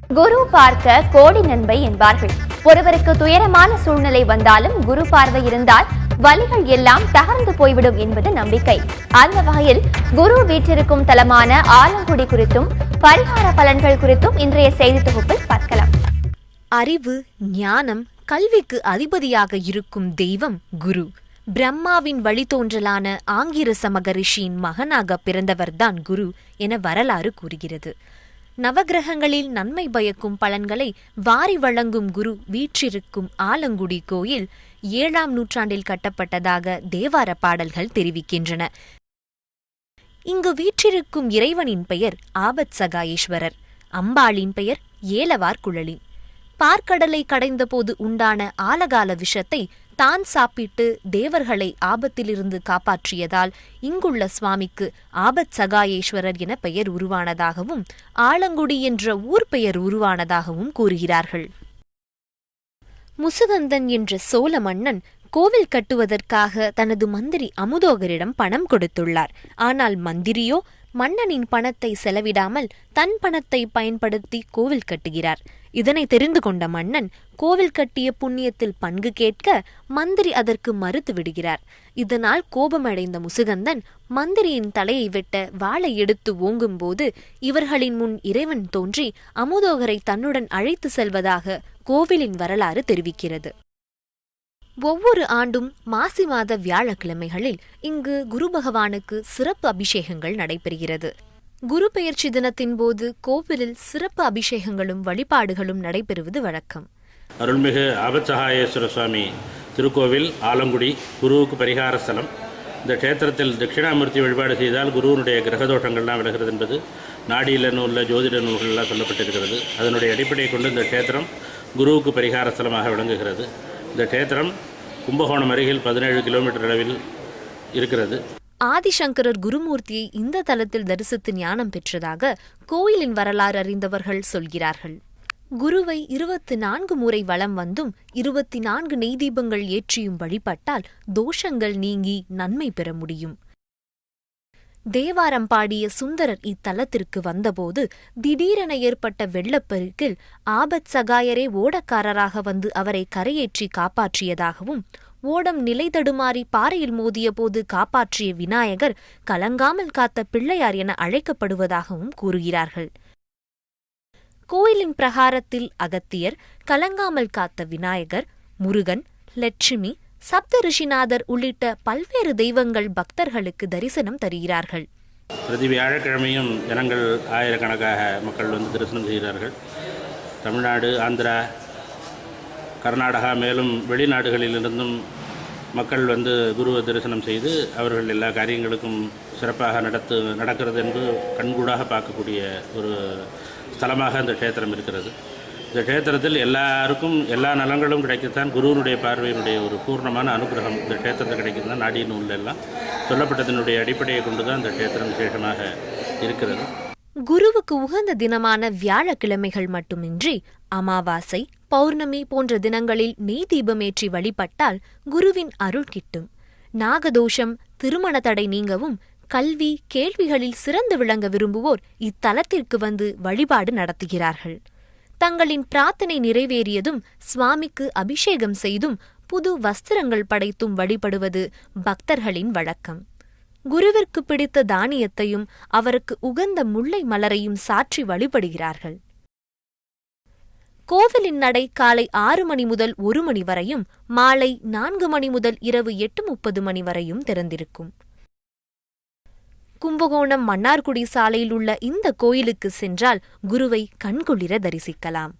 குரு பார்க்க கோடி நன்மை என்பார்கள். ஒருவருக்கு துயரமான சூழ்நிலை வந்தாலும் குரு பார்வை இருந்தால் வலிகள் எல்லாம் தகர்ந்து போய்விடும் என்பது நம்பிக்கை. அந்த வகையில் குரு வீற்றிருக்கும் தலமான ஆலங்குடி குறித்தும் பரிகார பலன்கள் குறித்தும் இன்றைய செய்தி தொகுப்பில் பார்க்கலாம். அறிவு, ஞானம், கல்விக்கு அதிபதியாக இருக்கும் தெய்வம் குரு. பிரம்மாவின் வழித்தோன்றலான ஆங்கிரச மகரிஷியின் மகனாக பிறந்தவர்தான் குரு என வரலாறு கூறுகிறது. நவகிரகங்களில் நன்மை பயக்கும் பலன்களை வாரி வழங்கும் குரு வீற்றிருக்கும் ஆலங்குடி கோயில் 7ஆம் நூற்றாண்டில் கட்டப்பட்டதாக தேவார பாடல்கள் தெரிவிக்கின்றன. இங்கு வீற்றிருக்கும் இறைவனின் பெயர் ஆபத் சகாயேஸ்வரர், அம்பாளின் பெயர் ஏலவார் குழலி. பார்க்கடலை கடைந்தபோது உண்டான ஆலகால விஷத்தை தான் சாப்பிட்டு தேவர்களை ஆபத்திலிருந்து காப்பாற்றியதால் இங்குள்ள சுவாமிக்கு ஆபத் சகாயேஸ்வரர் என பெயர் உருவானதாகவும் ஆலங்குடி என்ற ஊர் பெயர் உருவானதாகவும் கூறுகிறார்கள். முசுகந்தன் என்ற சோழ மன்னன் கோவில் கட்டுவதற்காக தனது மந்திரி அமுதோகரிடம் பணம் கொடுத்துள்ளார். ஆனால் மந்திரியோ மன்னனின் பணத்தை செலவிடாமல் தன் பணத்தை பயன்படுத்தி கோவில் கட்டுகிறார். இதனை தெரிந்து கொண்ட மன்னன் கோவில் கட்டிய புண்ணியத்தில் பங்கு கேட்க மந்திரி அதற்கு மறுத்து விடுகிறார். இதனால் கோபமடைந்த முசுகந்தன் மந்திரியின் தலையை வெட்ட வாளை எடுத்து ஓங்கும் போது இவர்களின் முன் இறைவன் தோன்றி அமுதோகரை தன்னுடன் அழைத்து செல்வதாக கோவிலின் வரலாறு தெரிவிக்கிறது. ஒவ்வொரு ஆண்டும் மாசி மாத வியாழக்கிழமைகளில் இங்கு குரு பகவானுக்கு சிறப்பு அபிஷேகங்கள் நடைபெறுகிறது. குரு பெயர்ச்சி தினத்தின் போது கோவிலில் சிறப்பு அபிஷேகங்களும் வழிபாடுகளும் நடைபெறுவது வழக்கம். அருள்மிகு ஆபத் சகாயேஸ்வர சுவாமி திருக்கோவில் ஆலங்குடி குருவுக்கு பரிகார ஸ்தலம். இந்த க்ஷேத்திரத்தில் தட்சிணாமூர்த்தி வழிபாடு செய்தால் குருவனுடைய கிரகதோஷங்கள்லாம் விலகிறது என்பது நாடியில நூலில் ஜோதிட நூல்கள்லாம் சொல்லப்பட்டிருக்கிறது. அதனுடைய அடிப்படையை கொண்டு இந்த க்ஷேத்திரம் குருவுக்கு பரிகார ஸ்தலமாக விளங்குகிறது. இந்த க்ஷேத்திரம் கும்பகோணம் அருகில் 17 கிலோமீட்டர் அளவில் இருக்கிறது. ஆதிசங்கரர் குருமூர்த்தியை இந்த தலத்தில் தரிசித்து ஞானம் பெற்றதாக கோயிலின் வரலாறு அறிந்தவர்கள் சொல்கிறார்கள். குருவை 24 முறை வலம் வந்தும் 24 நெய் தீபங்கள் ஏற்றியும் வழிபட்டால் தோஷங்கள் நீங்கி நன்மை பெற முடியும். தேவாரம் பாடிய சுந்தரர் இத்தலத்திற்கு வந்தபோது திடீரென ஏற்பட்ட வெள்ளப்பெருக்கில் ஆபத் சகாயரே ஓடக்காரராக வந்து அவரை கரையேற்றி காப்பாற்றியதாகவும், ஓடம் நிலை தடுமாறி பாறையில் மோதிய போது காப்பாற்றிய விநாயகர் கலங்காமல் காத்த பிள்ளையார் என அழைக்கப்படுவதாகவும் கூறுகிறார்கள். கோயிலின் பிரகாரத்தில் அகத்தியர், கலங்காமல் காத்த விநாயகர், முருகன், லட்சுமி, சப்த ரிஷிநாதர் உள்ளிட்ட பல்வேறு தெய்வங்கள் பக்தர்களுக்கு தரிசனம் தருகிறார்கள். பிரதி வியாழக்கிழமையும் ஜனங்கள் ஆயிரக்கணக்காக மக்கள் வந்து தரிசனம் செய்கிறார்கள். தமிழ்நாடு, ஆந்திரா, கர்நாடகா மேலும் வெளிநாடுகளிலிருந்தும் மக்கள் வந்து குருவை தரிசனம் செய்து அவர்கள் எல்லா காரியங்களுக்கும் சிறப்பாக நடக்கிறது என்று கண்கூடாக பார்க்கக்கூடிய ஒரு ஸ்தலமாக இந்த க்ஷேத்திரம் இருக்கிறது. இந்த க்ஷேத்திரத்தில் எல்லாருக்கும் எல்லா நலங்களும் கிடைக்கத்தான் குருவனுடைய பார்வையினுடைய ஒரு பூர்ணமான அனுகிரகம் இந்த க்ஷேத்திரத்தில் கிடைக்குதுதான் நாடிய நூலில் எல்லாம் சொல்லப்பட்டதனுடைய அடிப்படையை கொண்டுதான் இந்த க்ஷேத்திரம் விசேஷமாக இருக்கிறது. குருவுக்கு உகந்த தினமான வியாழக்கிழமைகள் மட்டுமின்றி அமாவாசை, பௌர்ணமி போன்ற தினங்களில் நெய் தீபமேற்றி வழிபட்டால் குருவின் அருள் கிட்டும். நாகதோஷம், திருமண தடை நீங்கவும் கல்வி, கேள்விகளில் சிறந்து விளங்க விரும்புவோர் இத்தலத்திற்கு வந்து வழிபாடு நடத்துகிறார்கள். தங்களின் பிரார்த்தனை நிறைவேறியதும் சுவாமிக்கு அபிஷேகம் செய்தும் புது வஸ்திரங்கள் படைத்தும் வழிபடுவது பக்தர்களின் வழக்கம். குருவிற்கு பிடித்த தானியத்தையும் அவருக்கு உகந்த முல்லை மலரையும் சாற்றி வழிபடுகிறார்கள். கோவிலின் நடை காலை 6 மணி முதல் 1 மணி வரையும், மாலை 4 மணி முதல் இரவு 8:30 மணி வரையும் திறந்திருக்கும். கும்பகோணம் மன்னார்குடி சாலையில் உள்ள இந்த கோயிலுக்கு சென்றால் குருவை கண்குளிர தரிசிக்கலாம்.